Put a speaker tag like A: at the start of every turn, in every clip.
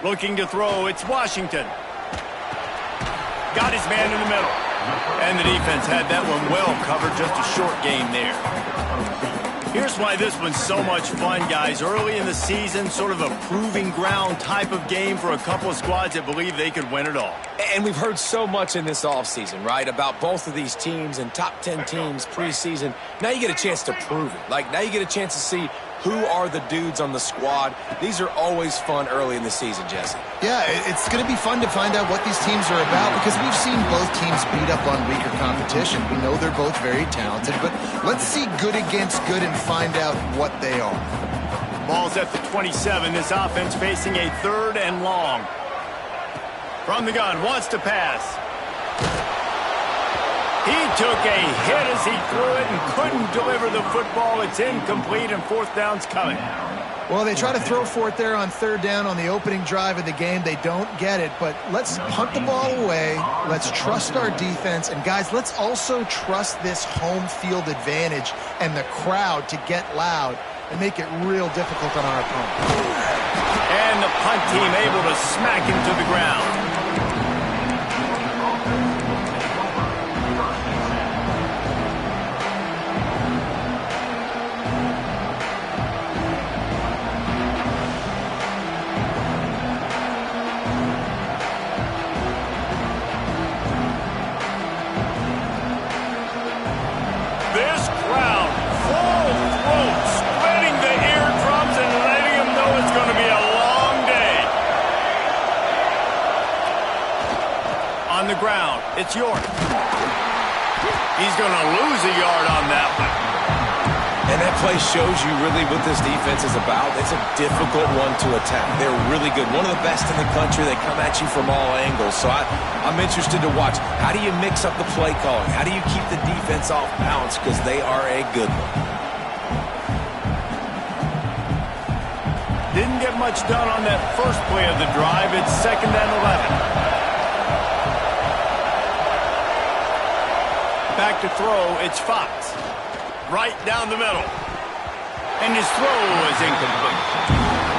A: Looking to throw, it's Washington. Got his man in the middle. And the defense had that one well covered, just a short game there. Here's why this one's so much fun, guys. Early in the season, sort of a proving ground type of game for a couple of squads that believe they could win it all.
B: And we've heard so much in this offseason, right, about both of these teams and top 10 teams preseason. Now you get a chance to prove it. Like, now you get a chance to see who are the dudes on the squad. These are always fun early in the season, Jesse.
C: Yeah, it's going to be fun to find out what these teams are about because we've seen both teams beat up on weaker competition. We know they're both very talented, but let's see good against good and find out what they are.
A: Ball's at the 27. This offense facing a 3rd and long. From the gun, wants to pass. He took a hit as he threw it and couldn't deliver the football. It's incomplete and 4th down's coming.
C: Well, they try to throw for it there on 3rd down on the opening drive of the game. They don't get it, but let's punt the ball away. Let's trust our defense. And, guys, let's also trust this home field advantage and the crowd to get loud and make it real difficult on our opponent.
A: And the punt team able to smack him to the ground. On the ground, it's York. He's going to lose a yard on that one.
B: And that play shows you really what this defense is about. It's a difficult one to attack. They're really good. One of the best in the country. They come at you from all angles. So I'm interested to watch. How do you mix up the play calling? How do you keep the defense off balance? Because they are a good one.
A: Didn't get much done on that first play of the drive. It's 2nd and 11. Back to throw, it's Fox. Right down the middle. And his throw is incomplete.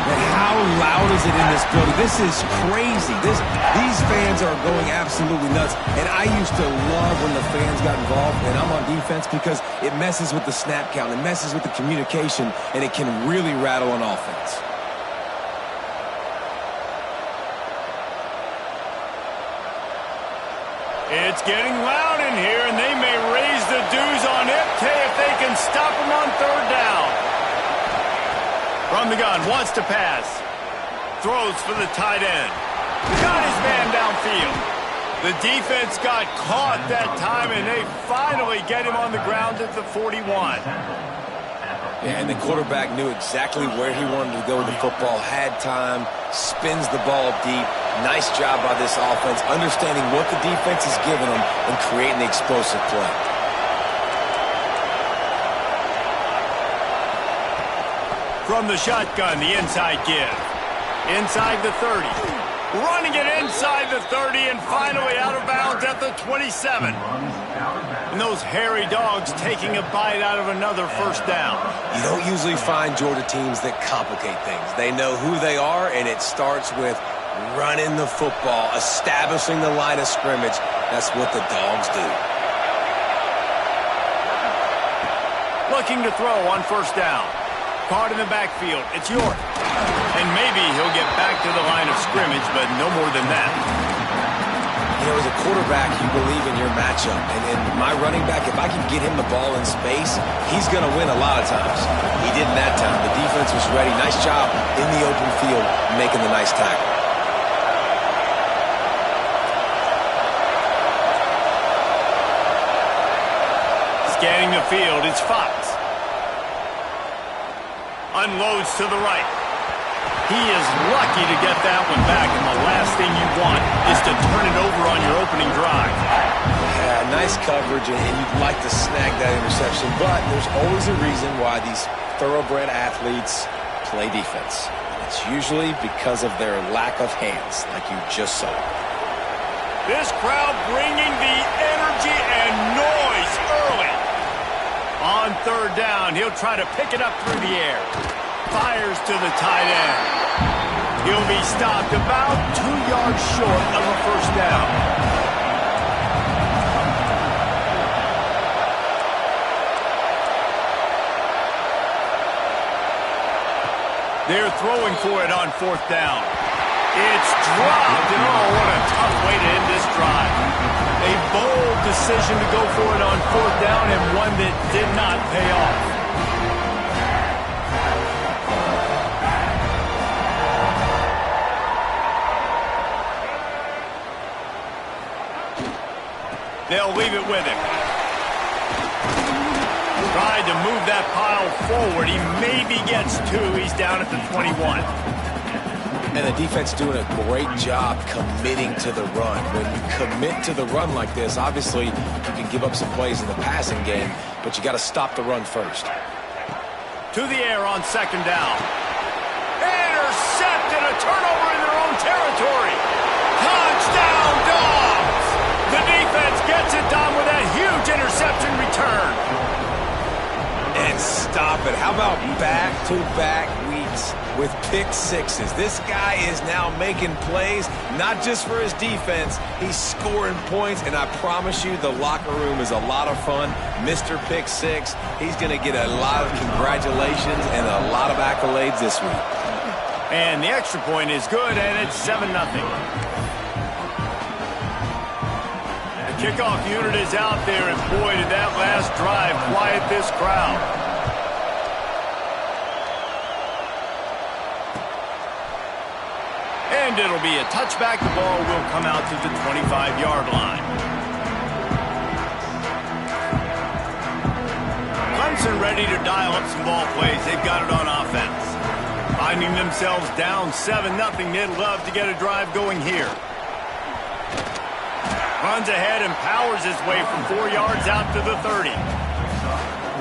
D: And how loud is it in this building? This is crazy. These fans are going absolutely nuts. And I used to love when the fans got involved, and I'm on defense because it messes with the snap count. It messes with the communication, and it can really rattle an offense.
A: It's getting loud in here, and they may raise the dues on Ncaa if they can stop him on 3rd down. From the gun, wants to pass. Throws for the tight end. Got his man downfield. The defense got caught that time, and they finally get him on the ground at the 41.
B: Yeah, and the quarterback knew exactly where he wanted to go with the football, had time, spins the ball deep. Nice job by this offense, understanding what the defense is giving them and creating the explosive play.
A: From the shotgun, the inside give. Inside the 30. Running it inside the 30 and finally out of bounds at the 27. And those hairy dogs taking a bite out of another 1st down.
B: You don't usually find Georgia teams that complicate things. They know who they are, and it starts with running the football, establishing the line of scrimmage. That's what the dogs do.
A: Looking to throw on 1st down. Caught in the backfield. It's York. And maybe he'll get back to the line of scrimmage, but no more than that.
B: You know, as a quarterback, you believe in your matchup. And my running back, if I can get him the ball in space, he's going to win a lot of times. He didn't that time. The defense was ready. Nice job in the open field making the nice tackle.
A: Scanning the field, it's Fox. Unloads to the right. He is lucky to get that one back, and the last thing you want is to turn it over on your opening drive.
B: Yeah, nice coverage, and you'd like to snag that interception, but there's always a reason why these thoroughbred athletes play defense. It's usually because of their lack of hands, like you just saw.
A: This crowd bringing the energy and noise early. On 3rd down, he'll try to pick it up through the air. Fires to the tight end. He'll be stopped about 2 yards short of a first down. They're throwing for it on fourth down. It's dropped, and oh, what a tough way to end this drive. A bold decision to go for it on fourth down, and one that did not pay off. They'll leave it with him. Tried to move that pile forward. He maybe gets 2. He's down at the 21.
B: And the defense doing a great job committing to the run. When you commit to the run like this, obviously you can give up some plays in the passing game, but you got to stop the run first.
A: To the air on second down. Intercepted, a turnover in their own territory. Touchdown, Dogs! The defense gets it done with that huge interception return.
B: And stop it. How about back-to-back weeks with pick sixes? This guy is now making plays, not just for his defense. He's scoring points, and I promise you the locker room is a lot of fun. Mr. Pick Six, he's going to get a lot of congratulations and a lot of accolades this week.
A: And the extra point is good, and it's 7-0. Kickoff unit is out there, and boy, did that last drive quiet this crowd. And it'll be a touchback. The ball will come out to the 25-yard line. Clemson ready to dial up some ball plays. They've got it on offense. Finding themselves down 7-0, they'd love to get a drive going here. Runs ahead and powers his way from 4 yards out to the 30.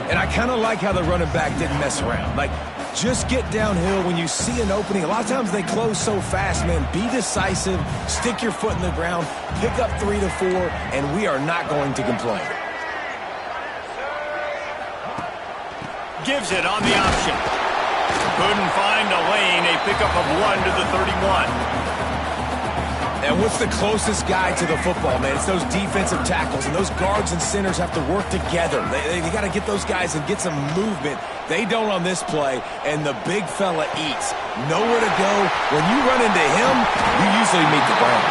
B: And I kind of like how the running back didn't mess around. Like, just get downhill when you see an opening. A lot of times they close so fast, man. Be decisive, stick your foot in the ground, pick up 3 to 4, and we are not going to complain.
A: Gives it on the option. Couldn't find a lane. A pickup of 1 to the 31.
B: And what's the closest guy to the football, man? It's those defensive tackles, and those guards and centers have to work together. They got to get those guys and get some movement. They don't on this play, and the big fella eats. Nowhere to go. When you run into him, you usually meet the ground.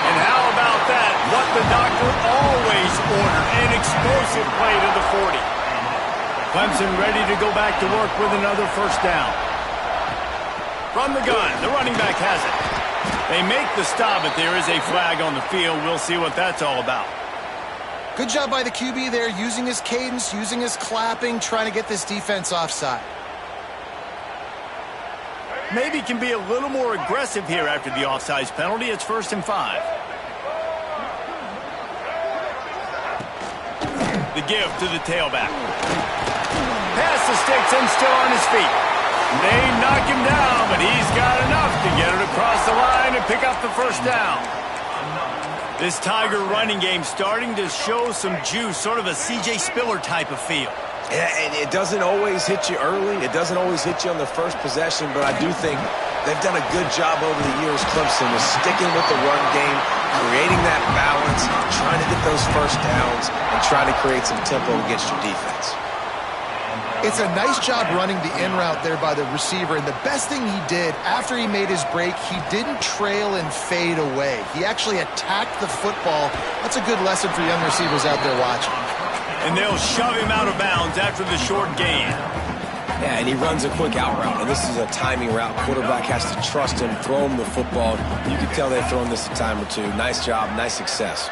A: And how about that? What the doctor always ordered, an explosive play to the 40. Clemson ready to go back to work with another first down. From the gun, the running back has it. They make the stop, but there is a flag on the field. We'll see what that's all about.
C: Good job by the QB there, using his cadence, using his clapping, trying to get this defense offside.
A: Maybe can be a little more aggressive here after the offsides penalty. It's 1st and 5. The give to the tailback. Past the sticks and still on his feet. They knock him down, but he's got enough to get it across the line and pick up the first down. This Tiger running game starting to show some juice, sort of a C.J. Spiller type of feel.
B: Yeah, and it doesn't always hit you early. It doesn't always hit you on the first possession, but I do think they've done a good job over the years, Clemson, with sticking with the run game, creating that balance, trying to get those first downs, and trying to create some tempo against your defense.
C: It's a nice job running the in route there by the receiver, and the best thing he did after he made his break, he didn't trail and fade away. He actually attacked the football. That's a good lesson for young receivers out there watching.
A: And they'll shove him out of bounds after the short gain.
B: Yeah, and he runs a quick out route, and this is a timing route. Quarterback has to trust him, throw him the football. You can tell they've thrown this a time or two. Nice job, nice success.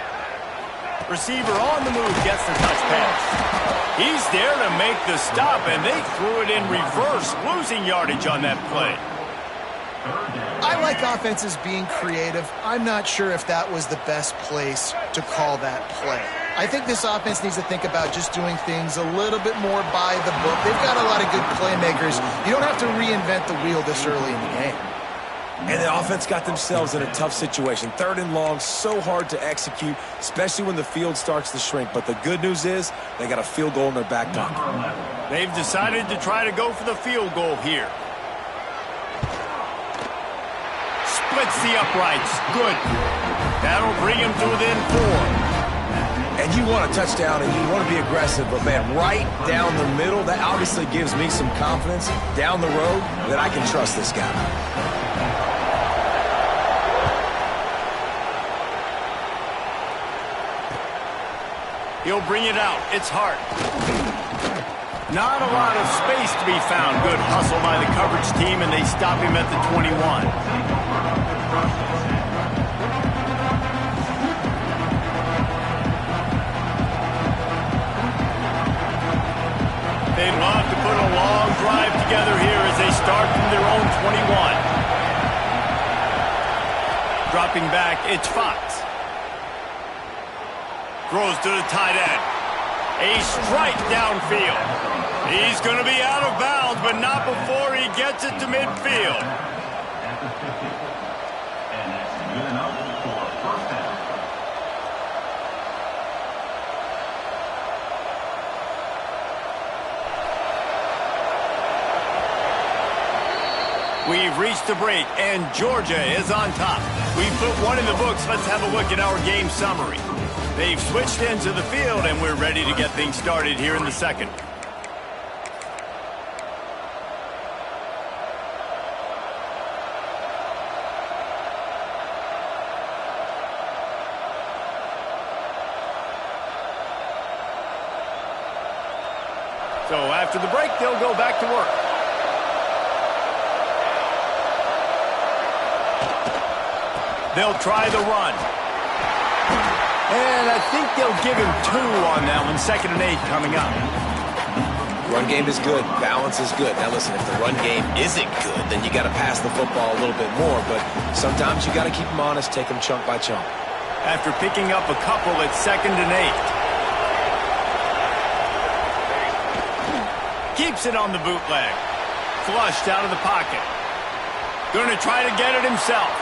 A: Receiver on the move gets the touch pass. He's there to make the stop, and they threw it in reverse, losing yardage on that play.
C: I like offenses being creative. I'm not sure if that was the best place to call that play. I think this offense needs to think about just doing things a little bit more by the book. They've got a lot of good playmakers. You don't have to reinvent the wheel this early in the game.
B: And the offense got themselves in a tough situation. 3rd and long, so hard to execute, especially when the field starts to shrink. But the good news is they got a field goal in their back pocket.
A: They've decided to try to go for the field goal here. splits the uprights. Good. That'll bring him to within 4.
B: And you want a touchdown and you want to be aggressive, but man, right down the middle, that obviously gives me some confidence down the road that I can trust this guy.
A: He'll bring it out. It's Hart. Not a lot of space to be found. Good hustle by the coverage team, and they stop him at the 21. They'd love to put a long drive together here as they start from their own 21. Dropping back, it's Fox. Throws to the tight end. A strike downfield. He's going to be out of bounds, but not before he gets it to midfield. We've reached the break, and Georgia is on top. We've put one in the books. Let's have a look at our game summary. They've switched into the field, and we're ready to get things started here in the second. So after the break, they'll go back to work. They'll try the run. And I think they'll give him 2 on that one. 2nd and 8 coming up.
B: Run game is good. Balance is good. Now listen, if the run game isn't good, then you got to pass the football a little bit more. But sometimes you got to keep them honest, take them chunk by chunk.
A: After picking up a couple, it's 2nd and 8. Keeps it on the bootleg. Flushed out of the pocket. Going to try to get it himself.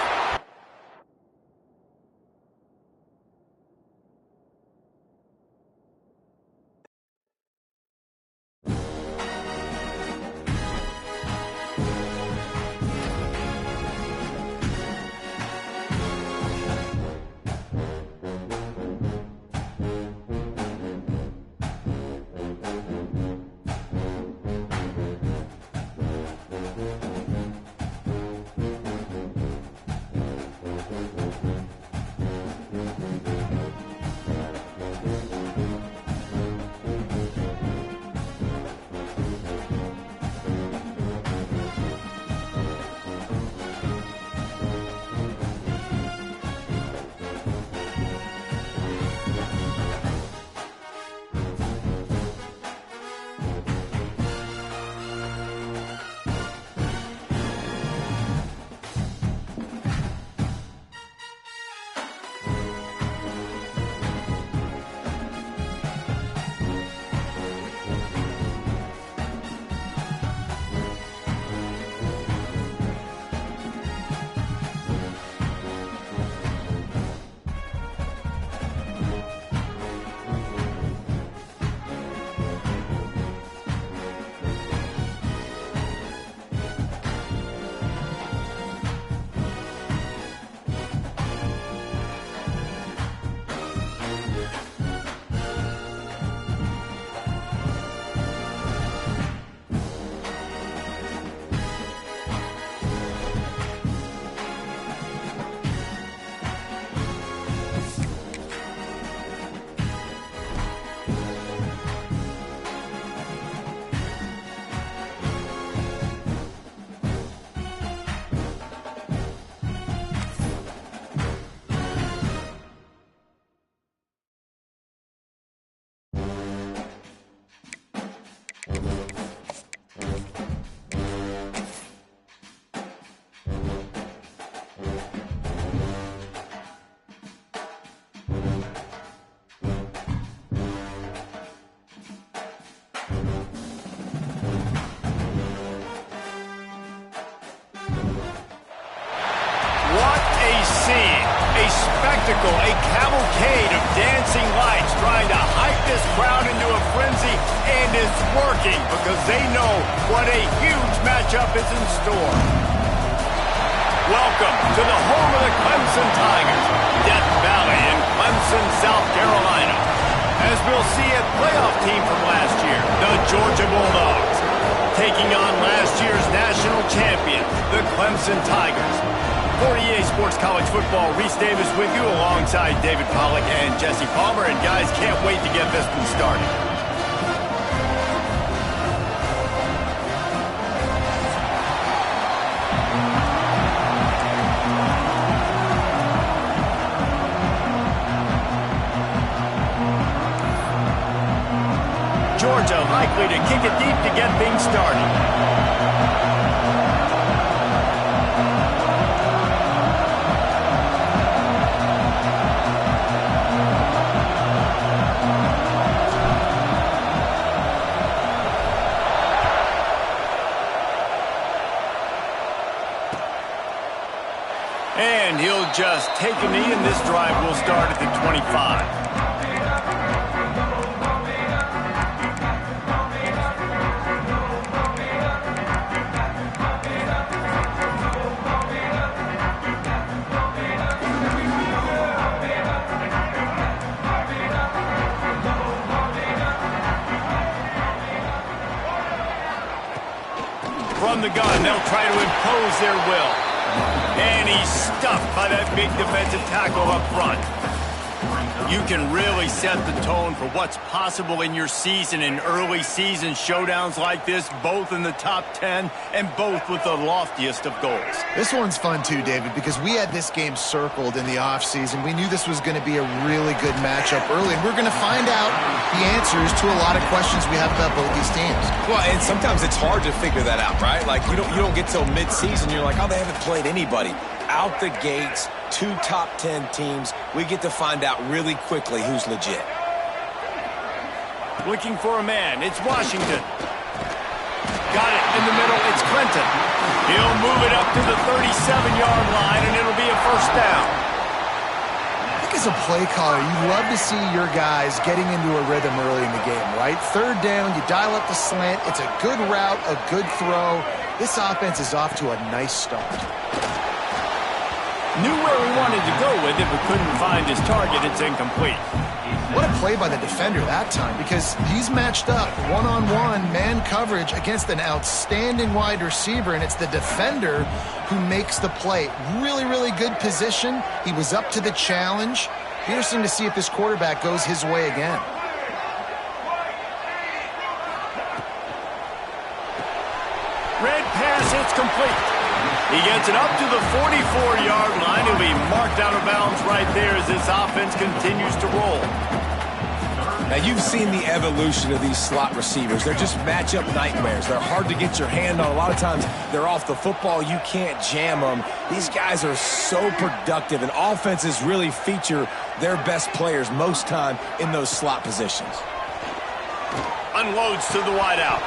A: spectacle, a cavalcade of dancing lights trying to hype this crowd into a frenzy, and it's working because they know what a huge matchup is in store. Welcome to the home of the Clemson Tigers, Death Valley in Clemson, South Carolina. As we'll see a playoff team from last year, the Georgia Bulldogs, taking on last year's national champions, the Clemson Tigers. For EA Sports College Football, Reese Davis with you alongside David Pollack and Jesse Palmer. And guys, can't wait to get this one started. Georgia likely to kick it deep to get things started. And he'll just take a knee, and this drive will start at the 25. From the gun, they'll try to impose their will. And he's stuffed by that big defensive tackle up front. You can really set the tone for what's possible in your season in early season showdowns like this, both in the top 10 and both with the loftiest of goals.
C: This one's fun too, David, because we had this game circled in the offseason. We knew this was going to be a really good matchup early, and we're going to find out the answers to a lot of questions we have about both these teams.
B: Well, and sometimes it's hard to figure that out, right? Like, you don't get till mid-season, you're like, oh, they haven't played anybody. Out the gates, 2 top 10 teams, we get to find out really quickly who's legit.
A: Looking for a man, it's Washington. Got it in the middle, it's Clinton. He'll move it up to the 37-yard line, and it'll be a first down.
C: I think as a play caller, you love to see your guys getting into a rhythm early in the game, right? Third down, you dial up the slant, it's a good route, a good throw. This offense is off to a nice start.
A: Knew where he wanted to go with it, but couldn't find his target. It's incomplete.
C: What a play by the defender that time, because he's matched up one-on-one man coverage against an outstanding wide receiver, and it's the defender who makes the play. Really, really good position. He was up to the challenge. Interesting to see if this quarterback goes his way again.
A: Red pass, it's complete. He gets it up to the 44-yard line. He'll be marked out of bounds right there as this offense continues to roll.
B: Now, you've seen the evolution of these slot receivers. They're just matchup nightmares. They're hard to get your hand on. A lot of times, they're off the football. You can't jam them. These guys are so productive, and offenses really feature their best players most time in those slot positions.
A: Unloads to the wideout.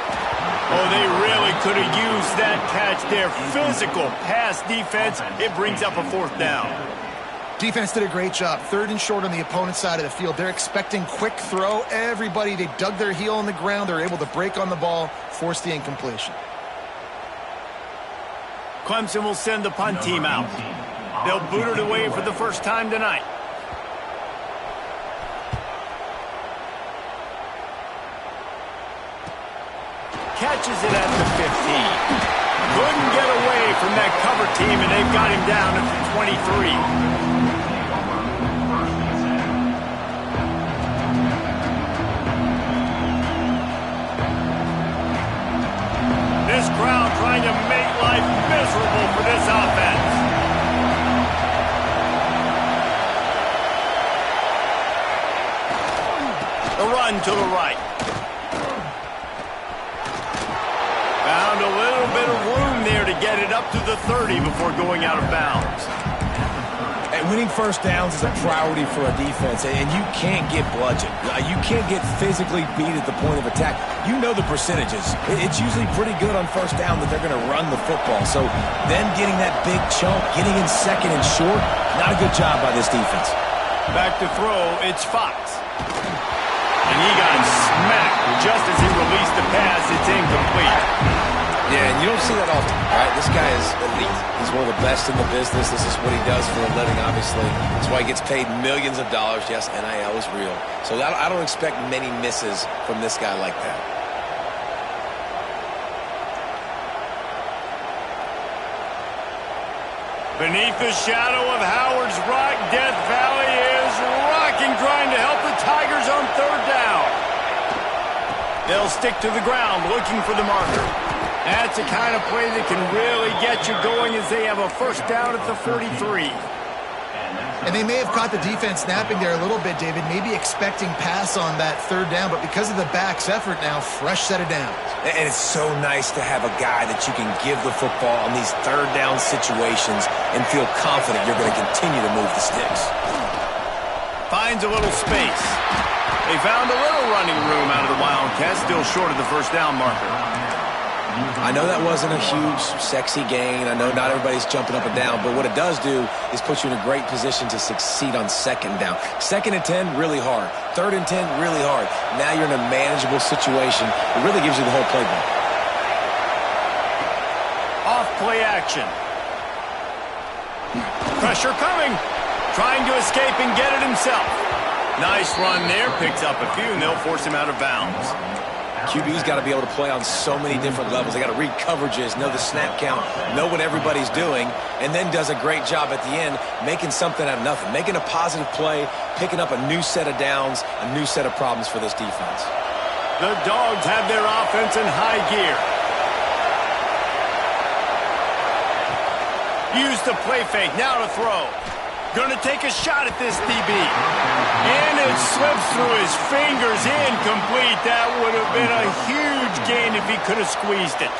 A: Oh, they really could have used that catch there. Physical pass defense. It brings up a fourth down.
C: Defense did a great job. 3rd and short on the opponent's side of the field. They're expecting quick throw. Everybody, they dug their heel on the ground. They're able to break on the ball, force the incompletion.
A: Clemson will send the punt team out. They'll boot it away for the first time tonight. Catches it at the 15. Couldn't get away from that cover team, and they've got him down at the 23. This crowd trying to make life miserable for this offense. The run to the right. Found a little bit of room there to get it up to the 30 before going out of bounds.
B: And winning first downs is a priority for a defense, and you can't get bludgeoned. You can't get physically beat at the point of attack. You know the percentages. It's usually pretty good on first down that they're going to run the football. So them getting that big chunk, getting in second and short, not a good job by this defense.
A: Back to throw, it's Fox. And he got him smacked just as he released the pass. It's incomplete.
B: Yeah, and you don't see that often, right? This guy is elite. He's one of the best in the business. This is what he does for a living, obviously. That's why he gets paid millions of dollars. Yes, NIL is real. So I don't expect many misses from this guy like that.
A: Beneath the shadow of Howard's Rock, Death Valley is rocking, trying to help the Tigers on third down. They'll stick to the ground, looking for the marker. That's the kind of play that can really get you going as they have a first down at the 43.
C: And they may have caught the defense snapping there a little bit, David, maybe expecting pass on that third down, but because of the back's effort now, fresh set of downs.
B: And it's so nice to have a guy that you can give the football on these third down situations and feel confident you're going to continue to move the sticks.
A: Finds a little space. They found a little running room out of the Wildcats, still short of the first down marker.
B: I know that wasn't a huge, sexy gain. I know not everybody's jumping up and down, but what it does do is put you in a great position to succeed on second down. Second and 10, really hard. Third and 10, really hard. Now you're in a manageable situation. It really gives you the whole playbook.
A: Off play action. Pressure coming. Trying to escape and get it himself. Nice run there. Picks up a few, and they'll force him out of bounds.
B: QB's got to be able to play on so many different levels. They got to read coverages, know the snap count, know what everybody's doing, and then does a great job at the end making something out of nothing, making a positive play, picking up a new set of downs, a new set of problems for this defense.
A: The Dogs have their offense in high gear. Use the play fake, now to throw. Going to take a shot at this DB. And it slips through his fingers, incomplete. That would have been a huge gain if he could have squeezed it.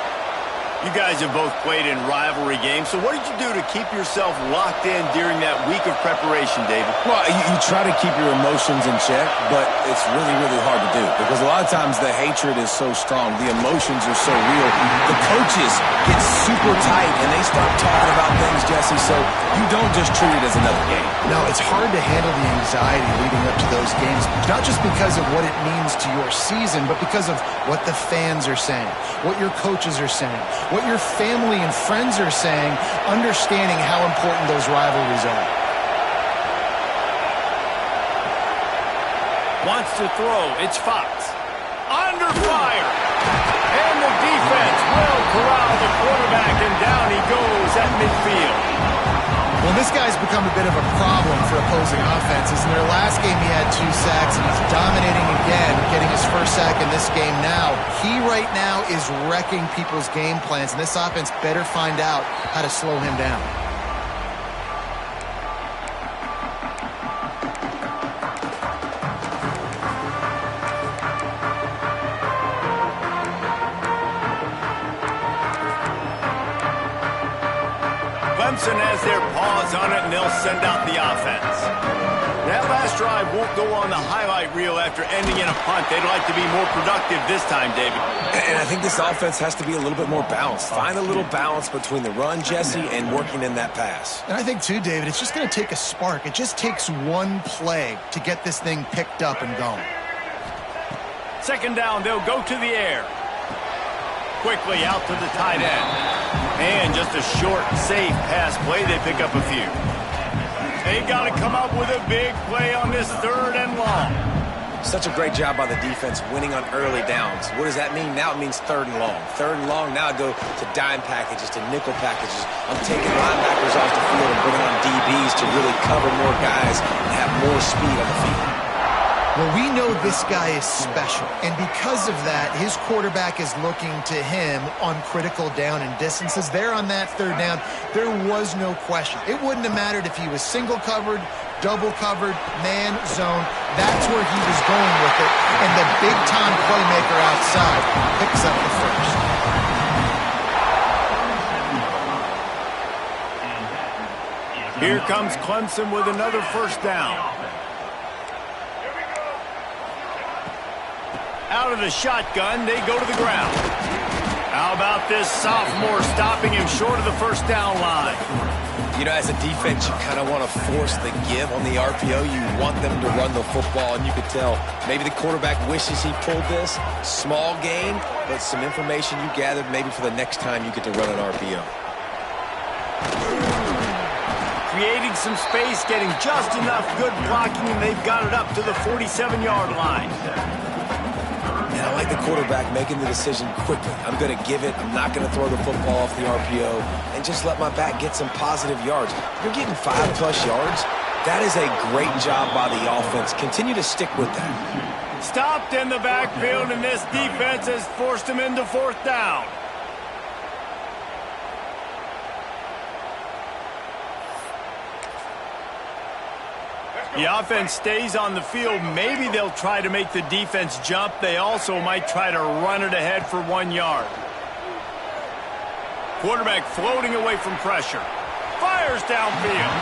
A: You guys have both played in rivalry games, so what did you do to keep yourself locked in during that week of preparation, David?
B: Well, you try to keep your emotions in check, but it's really, really hard to do because a lot of times the hatred is so strong, the emotions are so real. The coaches get super tight and they start talking about things, Jesse, so you don't just treat it as another game.
C: No, it's hard to handle the anxiety leading up to those games, not just because of what it means to your season, but because of what the fans are saying, what your coaches are saying, what your family and friends are saying, understanding how important those rivalries are.
A: Wants to throw. It's Fox. Under fire. And the defense will corral the quarterback, and down he goes at midfield.
C: Well, this guy's become a bit of a problem for opposing offenses. In their last game, he had 2 sacks, and he's dominating again, getting his first sack in this game now. He right now is wrecking people's game plans, and this offense better find out how to slow him down.
A: Clemson has their paws on it, and they'll send out the offense. That last drive won't go on the highlight reel after ending in a punt. They'd like to be more productive this time, David.
B: And I think this offense has to be a little bit more balanced. Find a little balance between the run, Jesse, and working in that pass.
C: And I think, too, David, it's just going to take a spark. It just takes one play to get this thing picked up and going.
A: Second down, they'll go to the air. Quickly out to the tight end. And just a short, safe pass play. They pick up a few. They got to come up with a big play on this third and long.
B: Such a great job by the defense winning on early downs. What does that mean? Now it means third and long. Third and long, now I go to dime packages, to nickel packages. I'm taking linebackers off the field and bringing on DBs to really cover more guys and have more speed on the field.
C: Well, we know this guy is special, and because of that, his quarterback is looking to him on critical down and distances. There on that third down, there was no question. It wouldn't have mattered if he was single covered, double covered, man, zone. That's where he was going with it, and the big-time playmaker outside picks up the first.
A: Here comes Clemson with another first down. Out of the shotgun, they go to the ground. How about this sophomore stopping him short of the first down line?
B: You know, as a defense, you kind of want to force the give on the RPO. You want them to run the football, and you could tell maybe the quarterback wishes he pulled this. Small gain, but some information you gathered maybe for the next time you get to run an RPO.
A: Creating some space, getting just enough good blocking, and they've got it up to the 47-yard line.
B: And I like the quarterback making the decision quickly. I'm going to give it. I'm not going to throw the football off the RPO and just let my back get some positive yards. You're getting 5+ yards. That is a great job by the offense. Continue to stick with that.
A: Stopped in the backfield, and this defense has forced him into fourth down. The offense stays on the field. Maybe they'll try to make the defense jump. They also might try to run it ahead for 1 yard. Quarterback floating away from pressure. Fires downfield.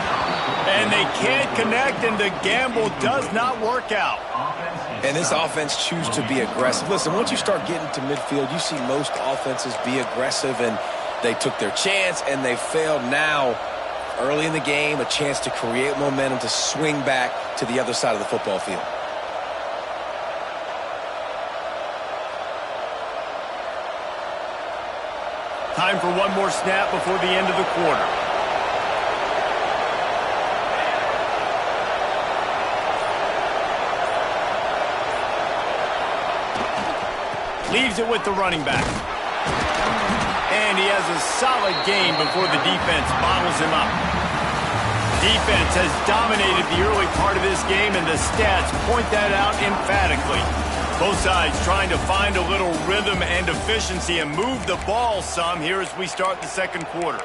A: And they can't connect, and the gamble does not work out.
B: And this offense chooses to be aggressive. Listen, once you start getting to midfield, you see most offenses be aggressive, and they took their chance, and they failed. Now, early in the game, a chance to create momentum to swing back to the other side of the football field.
A: Time for one more snap before the end of the quarter. Leaves it with the running back. And he has a solid gain before the defense bottles him up. Defense has dominated the early part of this game, and the stats point that out emphatically. Both sides trying to find a little rhythm and efficiency and move the ball some here as we start the second quarter.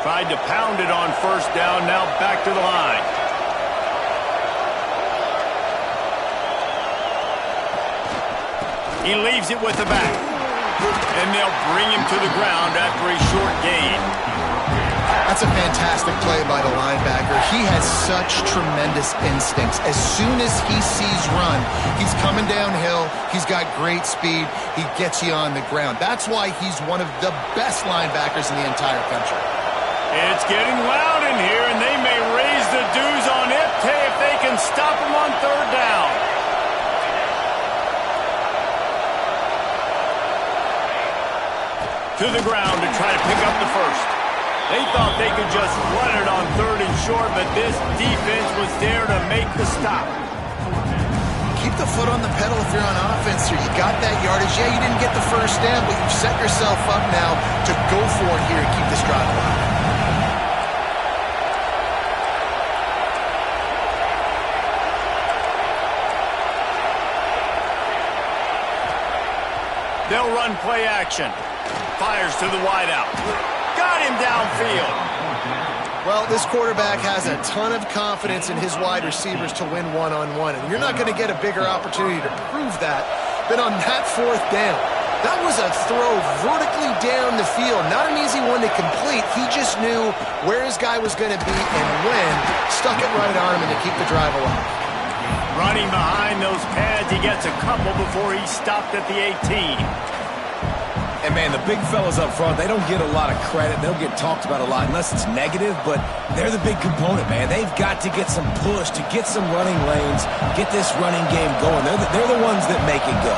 A: Tried to pound it on first down, now back to the line. He leaves it with the back. And they'll bring him to the ground after a short gain.
C: That's a fantastic play by the linebacker. He has such tremendous instincts. As soon as he sees run, he's coming downhill. He's got great speed. He gets you on the ground. That's why he's one of the best linebackers in the entire country.
A: It's getting loud in here, and they may raise the dues on Ncaa if they can stop him on third down. To the ground to try to pick up the first. They thought they could just run it on third and short, but this defense was there to make the stop.
C: Keep the foot on the pedal if you're on offense here. You got that yardage. Yeah, you didn't get the first down, but you've set yourself up now to go for it here and keep this drive alive.
A: They'll run play action. Fires to the wideout. Got him downfield.
C: Well, this quarterback has a ton of confidence in his wide receivers to win one-on-one, and you're not going to get a bigger opportunity to prove that than on that fourth down. That was a throw vertically down the field. Not an easy one to complete. He just knew where his guy was going to be and when. Stuck it right on him and to keep the drive alive.
A: Running behind those pads, he gets a couple before he stopped at the 18.
B: And, man, the big fellas up front, they don't get a lot of credit. They don't get talked about a lot unless it's negative, but they're the big component, man. They've got to get some push, to get some running lanes, get this running game going. They're the ones that make it go.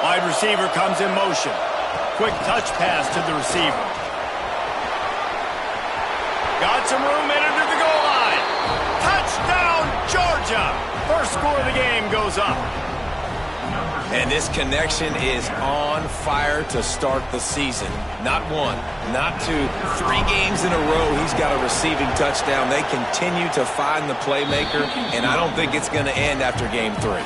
A: Wide receiver comes in motion. Quick touch pass to the receiver. Got some room, entered to the goal line. Touchdown, Georgia. First score of the game goes up.
B: And this connection is on fire to start the season. Not one, not two, 3 games in a row he's got a receiving touchdown. They continue to find the playmaker, and I don't think it's going to end after game 3.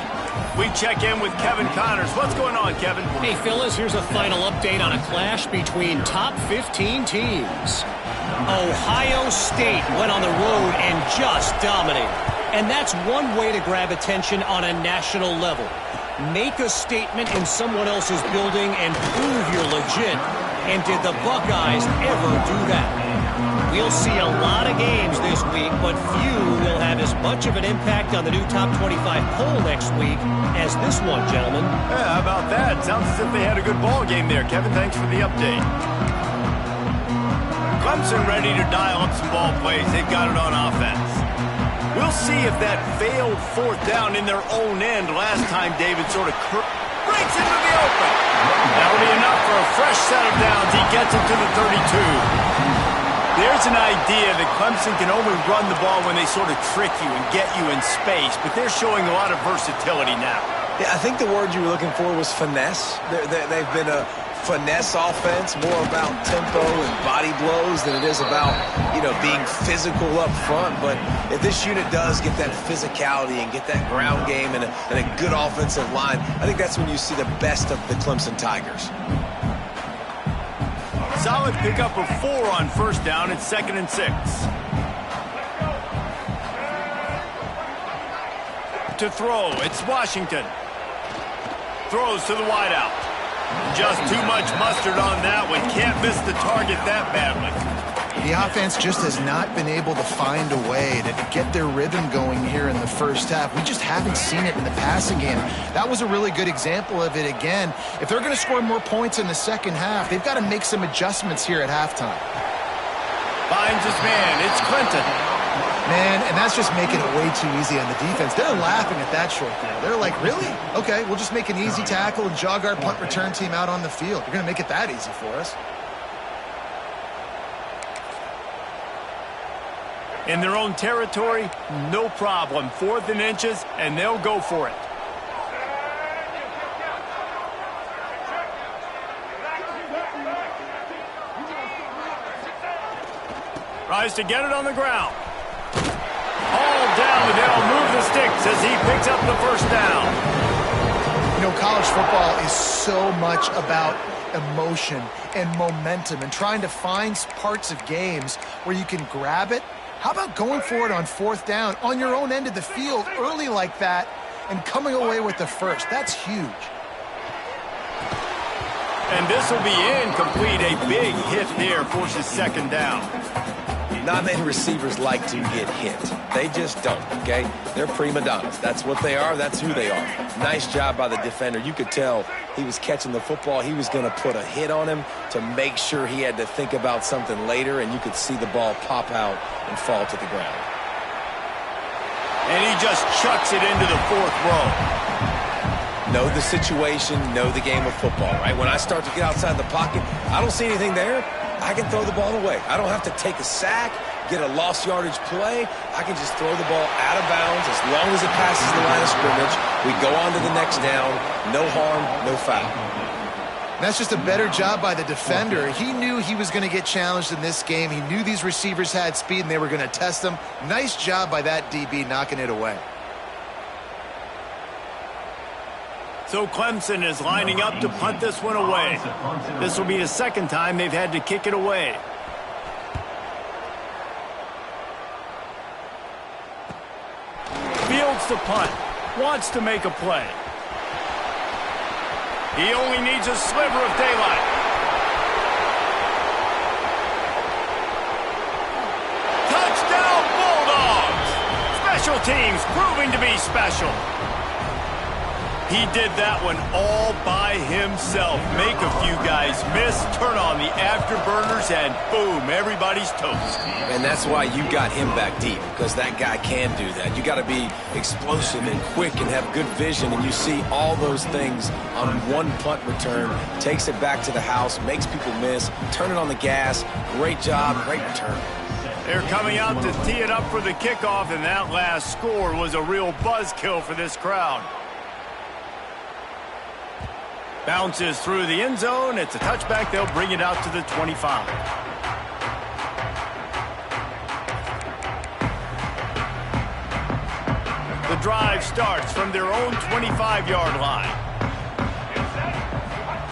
A: We check in with Kevin Connors. What's going on, Kevin?
E: Hey, fellas, here's a final update on a clash between top 15 teams. Ohio State went on the road and just dominated. And that's one way to grab attention on a national level. Make a statement in someone else's building and prove you're legit. And did the Buckeyes ever do that? We'll see a lot of games this week, but few will have as much of an impact on the new top 25 poll next week as this one, gentlemen.
A: Yeah, how about that? Sounds as if they had a good ball game there. Kevin, thanks for the update. Clemson ready to dial up some ball plays. They've got it on offense. We'll see if that failed fourth down in their own end last time David sort of breaks into the open. That'll be enough for a fresh set of downs. He gets it to the 32. There's an idea that Clemson can only run the ball when they sort of trick you and get you in space, but they're showing a lot of versatility now.
B: Yeah, I think the word you were looking for was finesse. They've been a finesse offense, more about tempo and body blows than it is about, being physical up front. But if this unit does get that physicality and get that ground game and a good offensive line, I think that's when you see the best of the Clemson Tigers.
A: Solid pickup of 4 on first down. It's 2nd and 6. To throw, it's Washington. Throws to the wideout. Just too much mustard on that one. Can't miss the target that badly.
C: The offense just has not been able to find a way to get their rhythm going here in the first half. We just haven't seen it in the passing game. That was a really good example of it again. If they're going to score more points in the second half, they've got to make some adjustments here at halftime.
A: Finds his man. It's Clinton.
C: Man, and that's just making it way too easy on the defense. They're laughing at that short throw. They're like, really? Okay, we'll just make an easy tackle and jog our punt return team out on the field. You're going to make it that easy for us.
A: In their own territory, no problem. 4th and inches, and they'll go for it. Tries to get it on the ground. All down, and they'll move the sticks as he picks up the first down.
C: College football is so much about emotion and momentum and trying to find parts of games where you can grab it. How about going for it on 4th down on your own end of the field early like that and coming away with the first? That's huge.
A: And this will be incomplete. A big hit there forces 2nd down.
B: Not many receivers like to get hit. They just don't, okay? They're prima donnas. That's what they are. That's who they are. Nice job by the defender. You could tell he was catching the football. He was going to put a hit on him to make sure he had to think about something later, and you could see the ball pop out and fall to the ground.
A: And he just chucks it into the 4th row.
B: Know the situation, know the game of football, right? When I start to get outside the pocket, I don't see anything there. I can throw the ball away. I don't have to take a sack, get a lost yardage play. I can just throw the ball out of bounds as long as it passes the line of scrimmage. We go on to the next down. No harm, no foul.
C: That's just a better job by the defender. He knew he was going to get challenged in this game. He knew these receivers had speed and they were going to test him. Nice job by that DB knocking it away.
A: So Clemson is lining up to punt this one away. This will be the 2nd time they've had to kick it away. Fields the punt. Wants to make a play. He only needs a sliver of daylight. Touchdown Bulldogs! Special teams proving to be special. He did that one all by himself. Make a few guys miss, turn on the afterburners, and boom, everybody's toast.
B: And that's why you got him back deep, because that guy can do that. You got to be explosive and quick and have good vision, and you see all those things on one punt return. Takes it back to the house, makes people miss, turn it on the gas. Great job, great return.
A: They're coming out to tee it up for the kickoff, and that last score was a real buzzkill for this crowd. Bounces through the end zone. It's a touchback. They'll bring it out to the 25. The drive starts from their own 25-yard line.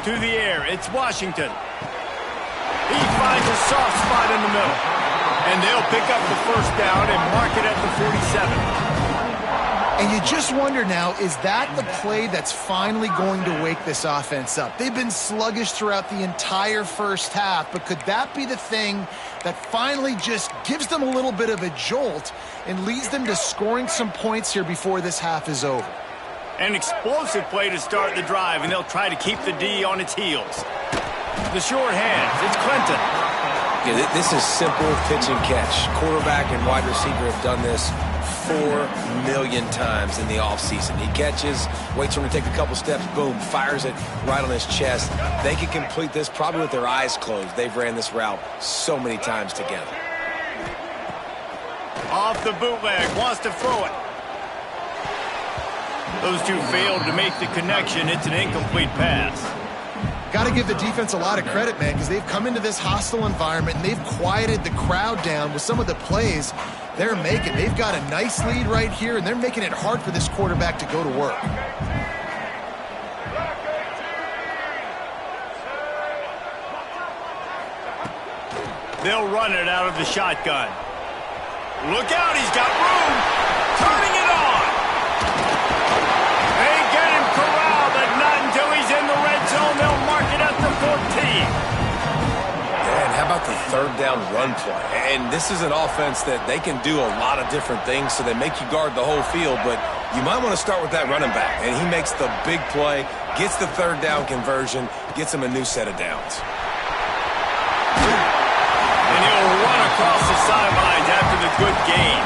A: To the air, it's Washington. He finds a soft spot in the middle. And they'll pick up the first down and mark it at the 47.
C: And you just wonder now, is that the play that's finally going to wake this offense up? They've been sluggish throughout the entire first half, but could that be the thing that finally just gives them a little bit of a jolt and leads them to scoring some points here before this half is over?
A: An explosive play to start the drive, and they'll try to keep the D on its heels. The short hands, it's Clinton.
B: Yeah, this is simple pitch and catch. Quarterback and wide receiver have done this 4 million times in the offseason. He catches, waits for him to take a couple steps, boom, fires it right on his chest. They can complete this probably with their eyes closed. They've ran this route so many times together.
A: Off the bootleg, wants to throw it. Those two failed to make the connection. It's an incomplete pass.
C: Got to give the defense a lot of credit, man, because they've come into this hostile environment and they've quieted the crowd down with some of the plays they're making. They've got a nice lead right here, and they're making it hard for this quarterback to go to work.
A: They'll run it out of the shotgun. Look out, he's got room. Turning it on. They get him corralled, but not until he's in the red zone. They'll mark it at the 14.
B: And how about the third down run play? And this is an offense that they can do a lot of different things, so they make you guard the whole field, but you might want to start with that running back. And he makes the big play, gets the third down conversion, gets him a new set of downs.
A: And he'll run across the sidelines after the good gain.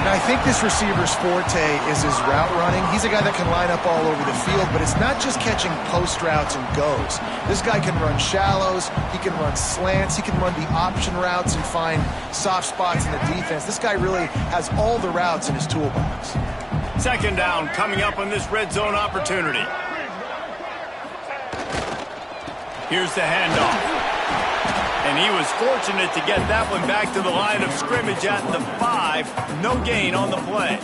C: Now, I think this receiver's forte is his route running. He's a guy that can line up all over the field, but it's not just catching post routes and goes. This guy can run shallows, he can run slants, he can run the option routes and find soft spots in the defense. This guy really has all the routes in his toolbox.
A: Second down coming up on this red zone opportunity. Here's the handoff. And he was fortunate to get that one back to the line of scrimmage at the 5. No gain on the play.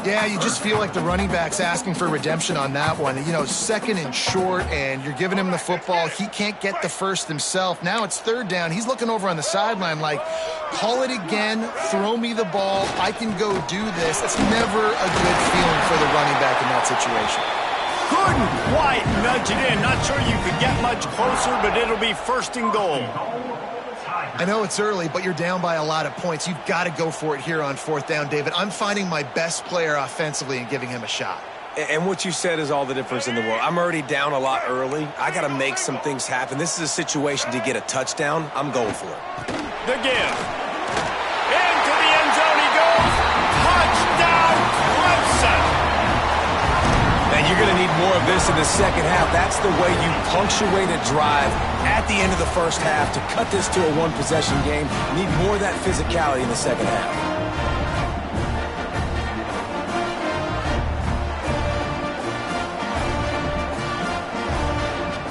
C: Yeah, you just feel like the running back's asking for redemption on that one. You know, second and short, and you're giving him the football. He can't get the first himself. Now it's third down. He's looking over on the sideline like, call it again, throw me the ball, I can go do this. It's never a good feeling for the running back in that situation.
A: Couldn't quite nudge it in. Not sure you could get much closer, but it'll be first and goal.
C: I know it's early, but you're down by a lot of points. You've got to go for it here on fourth down, David. I'm finding my best player offensively and giving him a shot.
B: And what you said is all the difference in the world. I'm already down a lot early. I got to make some things happen. This is a situation to get a touchdown. I'm going for it.
A: The give. Into the end zone he goes. Touchdown, Clemson.
B: And you're going to need more of this in the second half. That's the way you punctuate a drive at the end of the first half to cut this to a one-possession game. You need more of that physicality in the second half.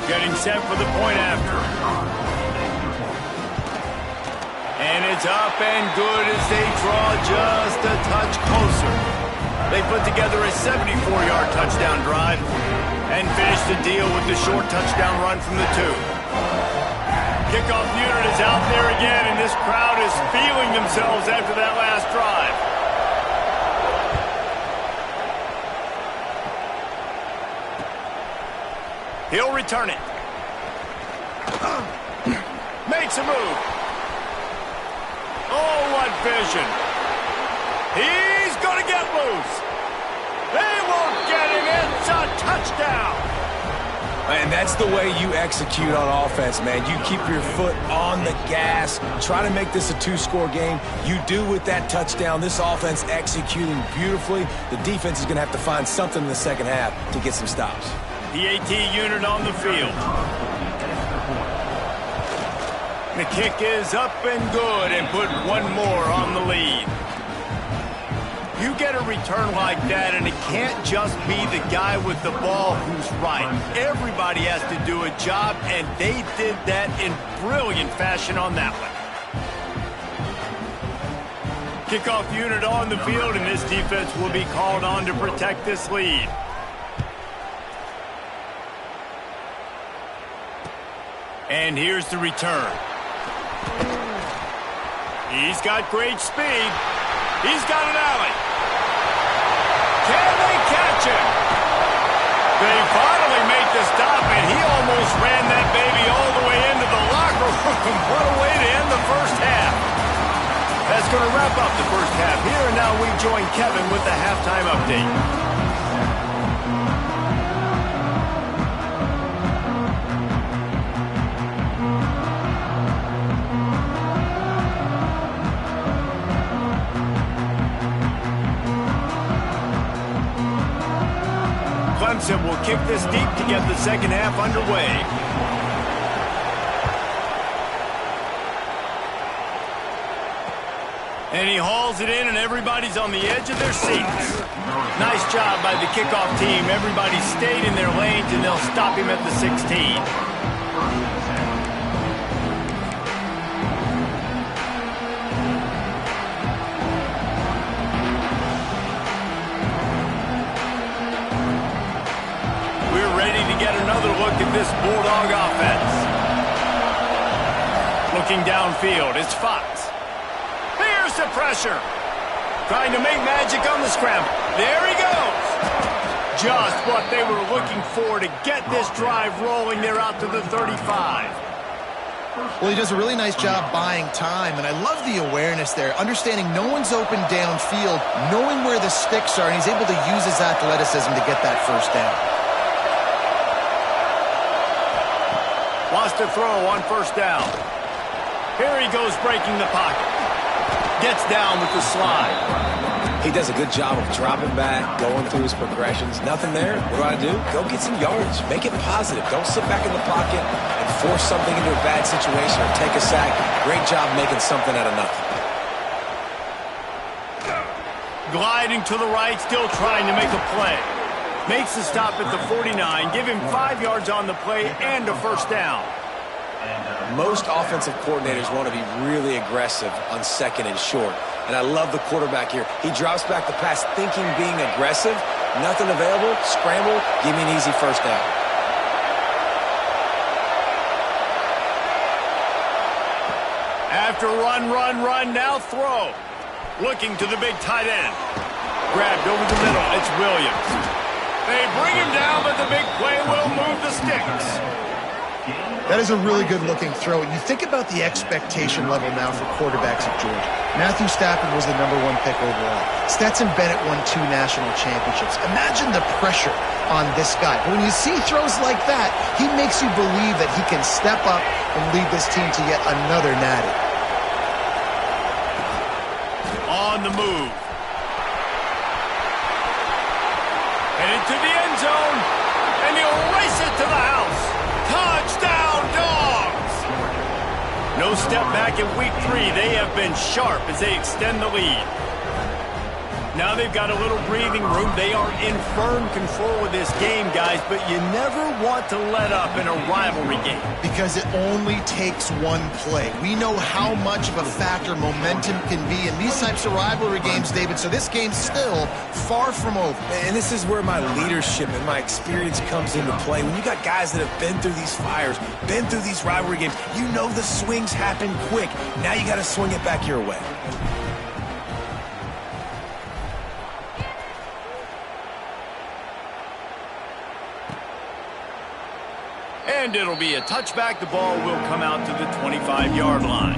A: Getting set for the point after. And it's up and good as they draw just a touch closer. They put together a 74-yard touchdown drive and finished the deal with the short touchdown run from the 2. Kickoff unit is out there again, and this crowd is feeling themselves after that last drive. He'll return it. Makes a move. Oh, what vision. He's going to get loose. They won't get him. It's a touchdown.
B: And that's the way you execute on offense, man. You keep your foot on the gas. Try to make this a two-score game. You do with that touchdown. This offense executing beautifully. The defense is going to have to find something in the second half to get some stops.
A: The AT unit on the field. The kick is up and good and put one more on the lead. You get a return like that, and it can't just be the guy with the ball who's right. Everybody has to do a job, and they did that in brilliant fashion on that one. Kickoff unit on the field, and this defense will be called on to protect this lead. And here's the return. He's got great speed. He's got an alley. Can they catch him? They finally make the stop, and he almost ran that baby all the way into the locker room. What a way to end the first half. That's going to wrap up the first half here, and now we join Kevin with the halftime update. Clemson will kick this deep to get the second half underway. And he hauls it in, and everybody's on the edge of their seats. Nice job by the kickoff team. Everybody stayed in their lanes, and they'll stop him at the 16. Another look at this Bulldog offense. Looking downfield, it's Fox. Here's the pressure. Trying to make magic on the scramble. There he goes. Just what they were looking for to get this drive rolling. They're out to the 35.
C: Well, he does a really nice job buying time, and I love the awareness there, understanding no one's open downfield, knowing where the sticks are, and he's able to use his athleticism to get that first down.
A: Wants to throw on first down. Here he goes breaking the pocket. Gets down with the slide.
B: He does a good job of dropping back, going through his progressions. Nothing there. What do? Go get some yardage. Make it positive. Don't sit back in the pocket and force something into a bad situation or take a sack. Great job making something out of nothing.
A: Gliding to the right, still trying to make a play. Makes the stop at the 49, give him 5 yards on the play and a first down.
B: Most offensive coordinators want to be really aggressive on second and short. And I love the quarterback here. He drops back the pass thinking being aggressive. Nothing available, scramble, give me an easy first down.
A: After run, now throw. Looking to the big tight end. Grabbed over the middle, it's Williams. They bring him down, but the big play will move the sticks.
C: That is a really good-looking throw. You think about the expectation level now for quarterbacks at Georgia. Matthew Stafford was the #1 pick overall. Stetson Bennett won 2 national championships. Imagine the pressure on this guy. But when you see throws like that, he makes you believe that he can step up and lead this team to yet another natty.
A: On the move. Headed to the end zone, and he'll race it to the house. Touchdown, Dogs! No step back in week 3. They have been sharp as they extend the lead. Now they've got a little breathing room. They are in firm control of this game, guys, but you never want to let up in a rivalry game.
C: Because it only takes one play. We know how much of a factor momentum can be in these types of rivalry games, David, so this game's still far from over.
B: And this is where my leadership and my experience comes into play. When you got guys that have been through these fires, been through these rivalry games, you know the swings happen quick. Now you got to swing it back your way.
A: And it'll be a touchback. The ball will come out to the 25-yard line.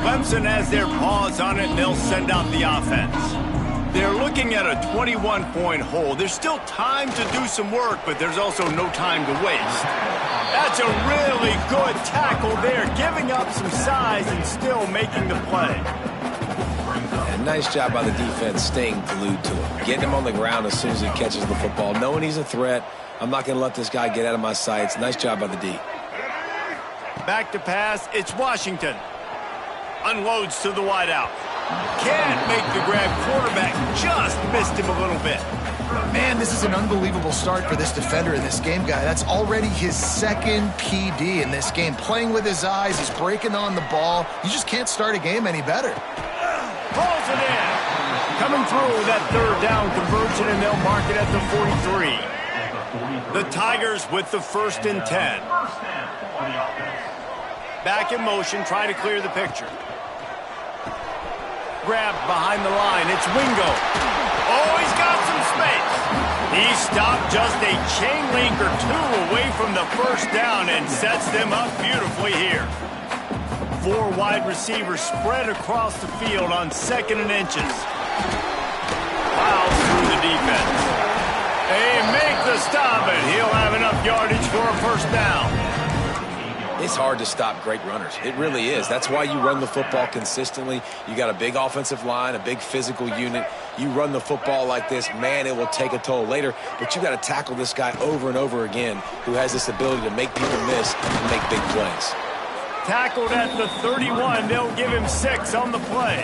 A: Clemson has their paws on it, and they'll send out the offense. They're looking at a 21-point hole. There's still time to do some work, but there's also no time to waste. That's a really good tackle there, giving up some size and still making the play.
B: And nice job by the defense staying glued to him. Getting him on the ground as soon as he catches the football. Knowing he's a threat, I'm not going to let this guy get out of my sights. Nice job by the D.
A: Back to pass, it's Washington. Unloads to the wideout. Can't make the grab. Quarterback just missed him a little bit.
C: Man, this is an unbelievable start for this defender in this game, guy. That's already his second PD in this game. Playing with his eyes, he's breaking on the ball. You just can't start a game any better.
A: Pulls it in. Coming through with that third down conversion, and they'll mark it at the 43. The Tigers with the 1st and 10. Back in motion, try to clear the picture. Grab behind the line. It's Wingo. Oh, he's got some space. He stopped just a chain link or two away from the first down and sets them up beautifully here. 4 wide receivers spread across the field on 2nd and inches. Plows through the defense. They make the stop, and he'll have enough yardage for a 1st down.
B: It's hard to stop great runners. It really is. That's why you run the football consistently. You got a big offensive line, a big physical unit. You run the football like this, man, it will take a toll later. But you got to tackle this guy over and over again who has this ability to make people miss and make big plays.
A: Tackled at the 31. They'll give him 6 on the play.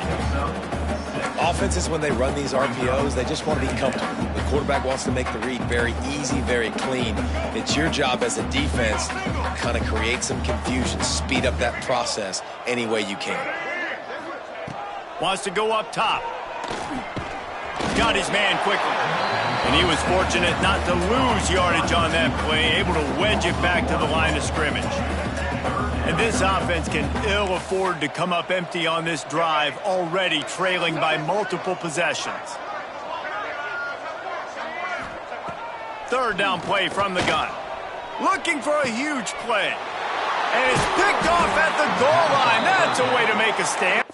B: Offenses, when they run these RPOs, they just want to be comfortable. The quarterback wants to make the read very easy, very clean. It's your job as a defense to kind of create some confusion, speed up that process any way you can.
A: Wants to go up top. Got his man quickly. And he was fortunate not to lose yardage on that play, able to wedge it back to the line of scrimmage. And this offense can ill afford to come up empty on this drive, already trailing by multiple possessions. 3rd down play from the gun. Looking for a huge play. And it's picked off at the goal line. That's a way to make a stand.